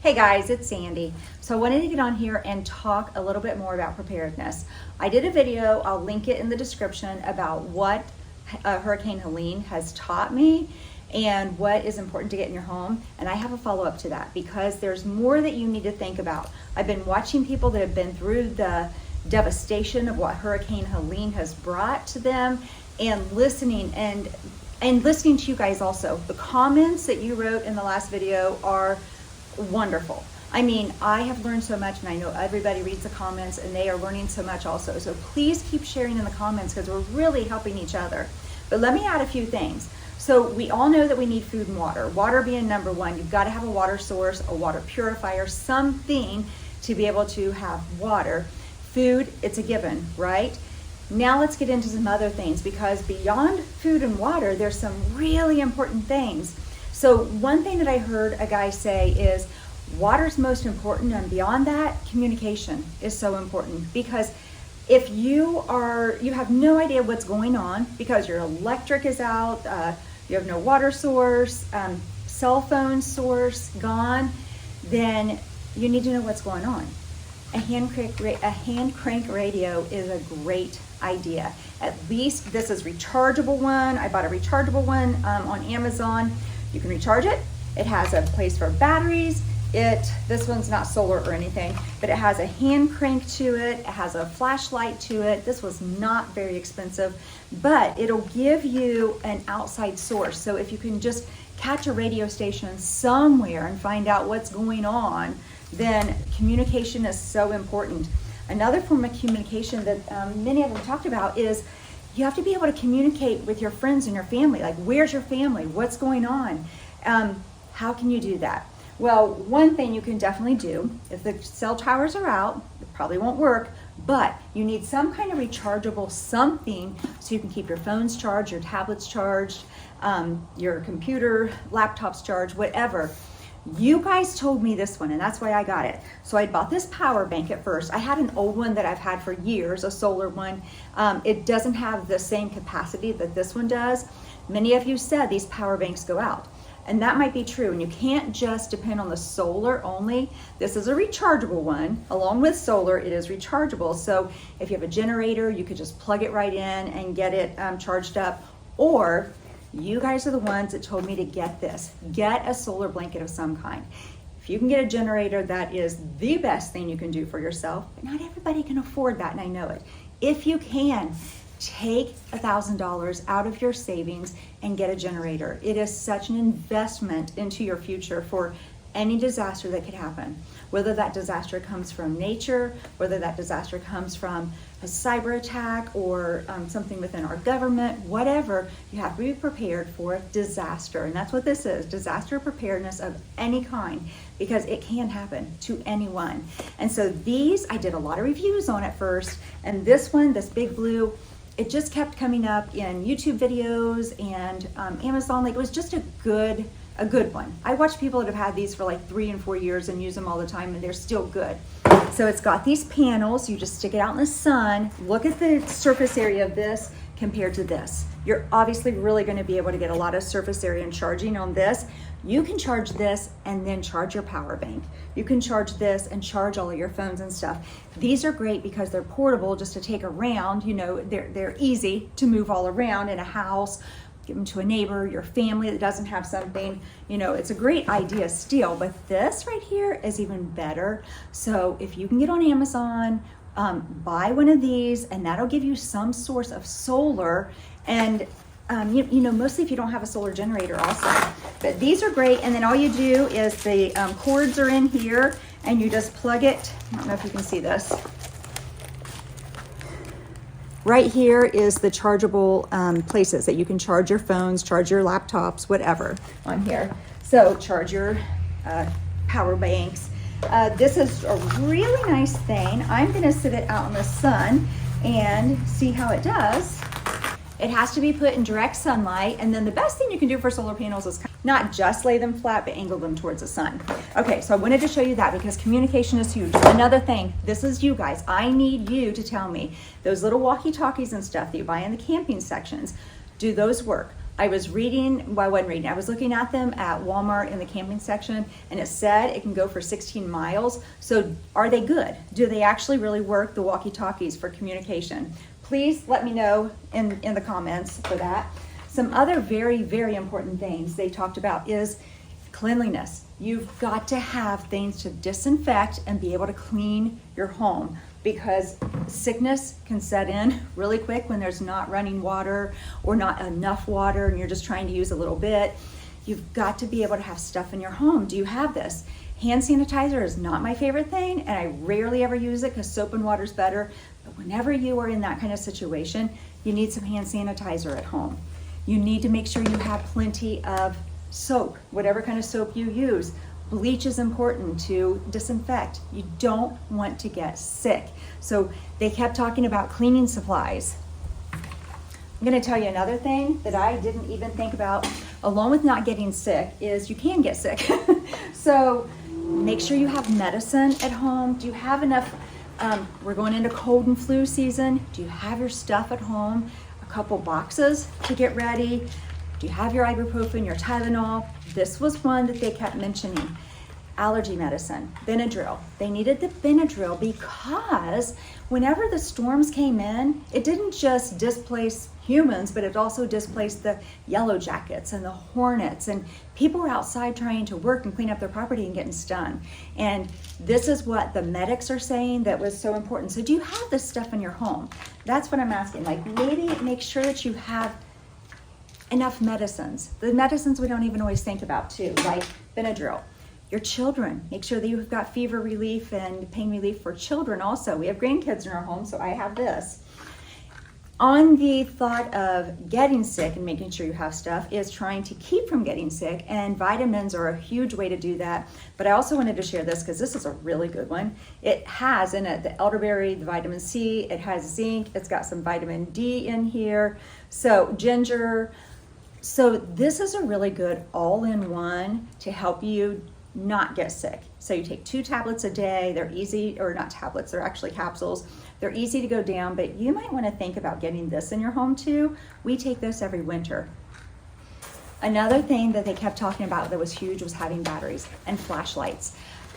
Hey guys, it's Sandy. So I wanted to get on here and talk a little bit more about preparedness. I did a video, I'll link it in the description, about what Hurricane Helene has taught me and what is important to get in your home. And I have a follow-up to that because there's more that you need to think about. I've been watching people that have been through the devastation of what Hurricane Helene has brought to them and listening and listening to you guys also. The comments that you wrote in the last video are wonderful. I mean, I have learned so much, and I know everybody reads the comments and they are learning so much also. So please keep sharing in the comments because we're really helping each other. But let me add a few things. So we all know that we need food and water. Water being number one. You've got to have a water source, a water purifier, something to be able to have water. Food, it's a given, right? Now let's get into some other things, because beyond food and water, there's some really important things. So one thing that I heard a guy say is water's most important, and beyond that, communication is so important. Because if you have no idea what's going on because your electric is out, you have no water source, cell phone source gone, then you need to know what's going on. A hand crank radio is a great idea. At least this is rechargeable one. I bought a rechargeable one on Amazon. You can recharge it. It has a place for batteries. This one's not solar or anything, but it has a hand crank to it. It has a flashlight to it. This was not very expensive, but it'll give you an outside source. So if you can just catch a radio station somewhere and find out what's going on, then communication is so important. Another form of communication that many of them talked about is you have to be able to communicate with your friends and your family. Like, where's your family? What's going on? How can you do that? Well, one thing you can definitely do, if the cell towers are out, it probably won't work, but you need some kind of rechargeable something so you can keep your phones charged, your tablets charged, your computer, laptops charged, whatever. You guys told me this one, and that's why I got it. So I bought this power bank at first. I had an old one that I've had for years, a solar one. It doesn't have the same capacity that this one does. Many of you said these power banks go out, and that might be true. And you can't just depend on the solar only. This is a rechargeable one. Along with solar, it is rechargeable. So if you have a generator, you could just plug it right in and get it charged up. Or you guys are the ones that told me to get this. Get a solar blanket of some kind. If you can get a generator, that is the best thing you can do for yourself. But not everybody can afford that, and I know it. If you can, take $1,000 out of your savings and get a generator. It is such an investment into your future for any disaster that could happen. Whether that disaster comes from nature, whether that disaster comes from a cyber attack or something within our government, whatever, you have to be prepared for disaster. And that's what this is, disaster preparedness of any kind, because it can happen to anyone. And so these, I did a lot of reviews on at first, and this one, this big blue, it just kept coming up in YouTube videos and Amazon. Like, it was just a good one. I watch people that have had these for like 3 and 4 years and use them all the time, and they're still good. So it's got these panels. You just stick it out in the sun. Look at the surface area of this compared to this. You're obviously really going to be able to get a lot of surface area and charging on this. You can charge this and then charge your power bank. You can charge this and charge all of your phones and stuff. These are great because they're portable, just to take around. You know, they're easy to move all around in a house. Give them to a neighbor, your family that doesn't have something. You know, it's a great idea still, but this right here is even better. So if you can get on Amazon, buy one of these, and that'll give you some source of solar. And you know, mostly if you don't have a solar generator also. But these are great, and then all you do is the cords are in here, and you just plug it. I don't know if you can see this. Right here is the chargeable places that you can charge your phones, charge your laptops, whatever on here. So charge your power banks. This is a really nice thing. I'm gonna sit it out in the sun and see how it does. It has to be put in direct sunlight, and then the best thing you can do for solar panels is not just lay them flat, but angle them towards the sun. Okay, so I wanted to show you that because communication is huge. Another thing, this is you guys. I need you to tell me those little walkie-talkies and stuff that you buy in the camping sections, do those work? I was reading, well, I wasn't reading, I was looking at them at Walmart in the camping section, and it said it can go for 16 miles. So are they good? Do they actually really work, the walkie-talkies, for communication? Please let me know in the comments for that. Some other very, very important things they talked about is cleanliness. You've got to have things to disinfect and be able to clean your home, because sickness can set in really quick when there's not running water or not enough water and you're just trying to use a little bit. You've got to be able to have stuff in your home. Do you have this? Hand sanitizer is not my favorite thing, and I rarely ever use it because soap and water is better. But whenever you are in that kind of situation, you need some hand sanitizer at home. You need to make sure you have plenty of soap, whatever kind of soap you use. Bleach is important to disinfect. You don't want to get sick. So they kept talking about cleaning supplies. I'm going to tell you another thing that I didn't even think about, along with not getting sick, is you can get sick. So make sure you have medicine at home. Do you have enough? We're going into cold and flu season. Do you have your stuff at home? A couple boxes to get ready. Do you have your ibuprofen, your Tylenol? This was one that they kept mentioning. Allergy medicine, Benadryl. They needed the Benadryl because whenever the storms came in, it didn't just displace humans, but it also displaced the yellow jackets and the hornets, and people were outside trying to work and clean up their property and getting stung. And this is what the medics are saying that was so important. So do you have this stuff in your home? That's what I'm asking. Like, maybe make sure that you have enough medicines. The medicines we don't even always think about too, like Benadryl. Your children, make sure that you've got fever relief and pain relief for children also. We have grandkids in our home, so I have this. On the thought of getting sick and making sure you have stuff is trying to keep from getting sick, and vitamins are a huge way to do that. But I also wanted to share this because this is a really good one. It has in it the elderberry, the vitamin C, it has zinc, it's got some vitamin D in here, so ginger. So this is a really good all-in-one to help you not get sick. So you take 2 tablets a day. They're easy, or not tablets, they're actually capsules. They're easy to go down, but you might want to think about getting this in your home too. We take this every winter. Another thing that they kept talking about that was huge was having batteries and flashlights.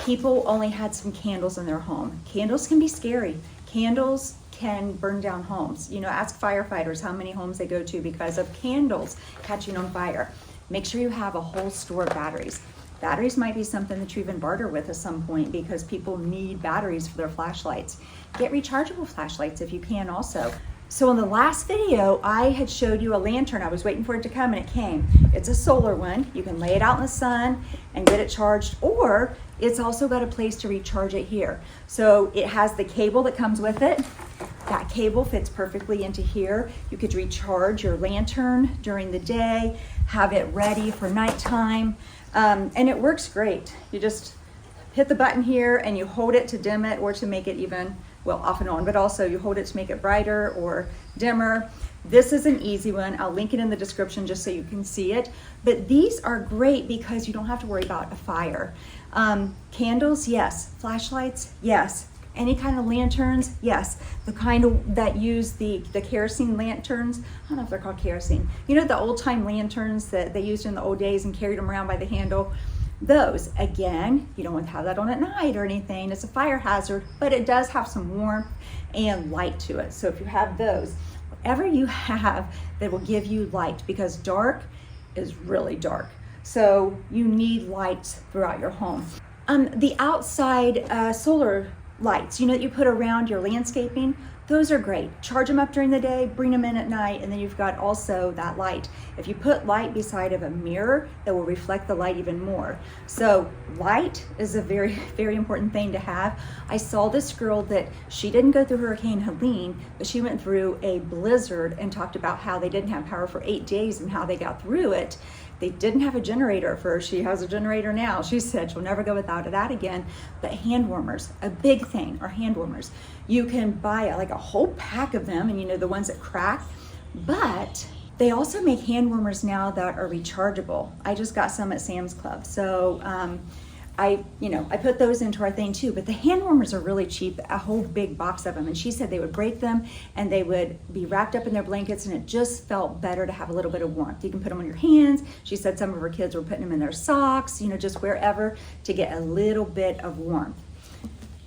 People only had some candles in their home. Candles can be scary. Candles can burn down homes. You know, ask firefighters how many homes they go to because of candles catching on fire. Make sure you have a whole store of batteries. Batteries might be something that you even barter with at some point because people need batteries for their flashlights. Get rechargeable flashlights if you can also. So in the last video, I had showed you a lantern. I was waiting for it to come and it came. It's a solar one. You can lay it out in the sun and get it charged, or it's also got a place to recharge it here. So it has the cable that comes with it. That cable fits perfectly into here. You could recharge your lantern during the day, have it ready for nighttime, and it works great. You just hit the button here and you hold it to dim it or to make it even, well, off and on, but also you hold it to make it brighter or dimmer. This is an easy one. I'll link it in the description just so you can see it. But these are great because you don't have to worry about a fire. Candles, yes. Flashlights, yes. Any kind of lanterns, yes. The kind of that use the kerosene lanterns. I don't know if they're called kerosene. You know, the old time lanterns that they used in the old days and carried them around by the handle? Those, again, you don't want to have that on at night or anything. It's a fire hazard, but it does have some warmth and light to it. So if you have those, whatever you have that will give you light, because dark is really dark. So you need lights throughout your home. The outside solar lights, you know, that you put around your landscaping, those are great. Charge them up during the day, bring them in at night, and then you've got also that light. If you put light beside of a mirror, that will reflect the light even more. So light is a very, very important thing to have. I saw this girl that she didn't go through Hurricane Helene, but she went through a blizzard and talked about how they didn't have power for 8 days and how they got through it. They didn't have a generator at first. She has a generator now. She said she'll never go without that again. But hand warmers, a big thing are hand warmers. You can buy like a whole pack of them, and you know, the ones that crack, but they also make hand warmers now that are rechargeable. I just got some at Sam's Club. So I put those into our thing too, but the hand warmers are really cheap, a whole big box of them. And she said they would break them and they would be wrapped up in their blankets, and it just felt better to have a little bit of warmth. You can put them on your hands. She said some of her kids were putting them in their socks, just wherever to get a little bit of warmth.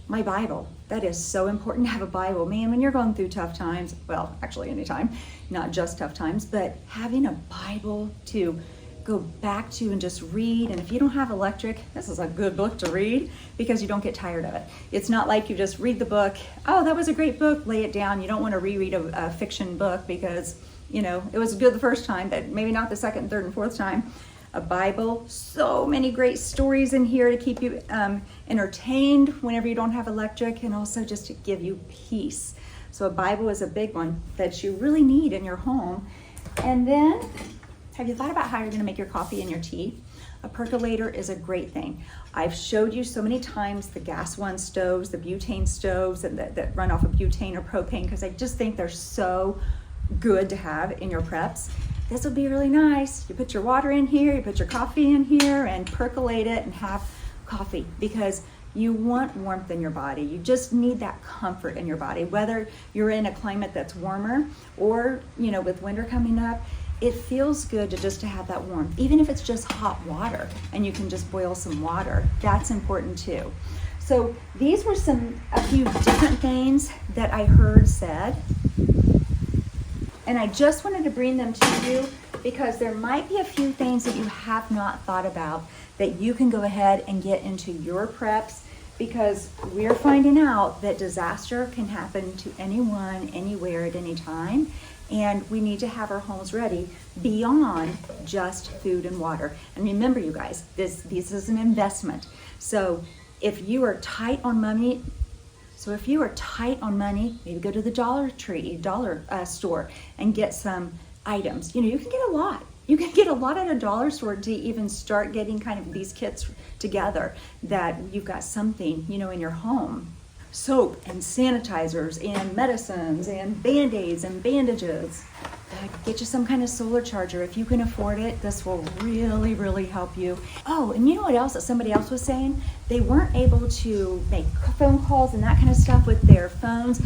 My Bible, that is so important to have a Bible. Man, when you're going through tough times, well, actually anytime, not just tough times, but having a Bible to go back to and just read. And if you don't have electric, this is a good book to read because you don't get tired of it. It's not like you just read the book, oh, that was a great book, lay it down. You don't want to reread a fiction book because, it was good the first time, but maybe not the second, third, and fourth time. A Bible, so many great stories in here to keep you entertained whenever you don't have electric, and also just to give you peace. So a Bible is a big one that you really need in your home. And then, have you thought about how you're going to make your coffee and your tea? A percolator is a great thing. I've showed you so many times the gas one stoves, the butane stoves that run off of butane or propane, because I just think they're so good to have in your preps. This will be really nice. You put your water in here, you put your coffee in here, and percolate it and have coffee, because you want warmth in your body. You just need that comfort in your body, whether you're in a climate that's warmer or, with winter coming up. It feels good to have that warmth, even if it's just hot water and you can just boil some water. That's important too. So these were a few different things that I heard said. And I just wanted to bring them to you because there might be a few things that you have not thought about that you can go ahead and get into your preps, because we're finding out that disaster can happen to anyone, anywhere, at any time. And we need to have our homes ready beyond just food and water. And remember, you guys, this is an investment. So if you are tight on money, maybe go to the Dollar store and get some items. You can get a lot. You can get a lot at a dollar store to even start getting kind of these kits together that you've got something, in your home. Soap and sanitizers and medicines and Band-Aids and bandages. Get you some kind of solar charger if you can afford it. This will really, really help you. Oh, and you know what else that somebody else was saying? They weren't able to make phone calls and that kind of stuff with their phones,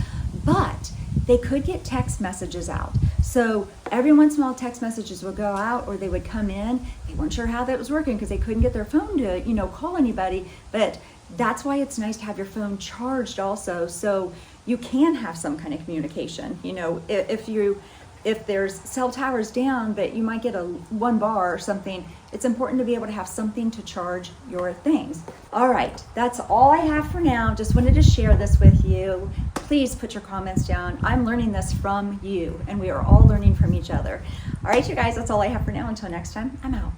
but they could get text messages out. So every once in a while text messages would go out or they would come in. They weren't sure how that was working because they couldn't get their phone to, call anybody. But that's why it's nice to have your phone charged also, so you can have some kind of communication. If there's cell towers down, but you might get one bar or something, it's important to be able to have something to charge your things. All right, that's all I have for now. Just wanted to share this with you. Please put your comments down. I'm learning this from you, and we are all learning from each other. All right, you guys, that's all I have for now. Until next time, I'm out.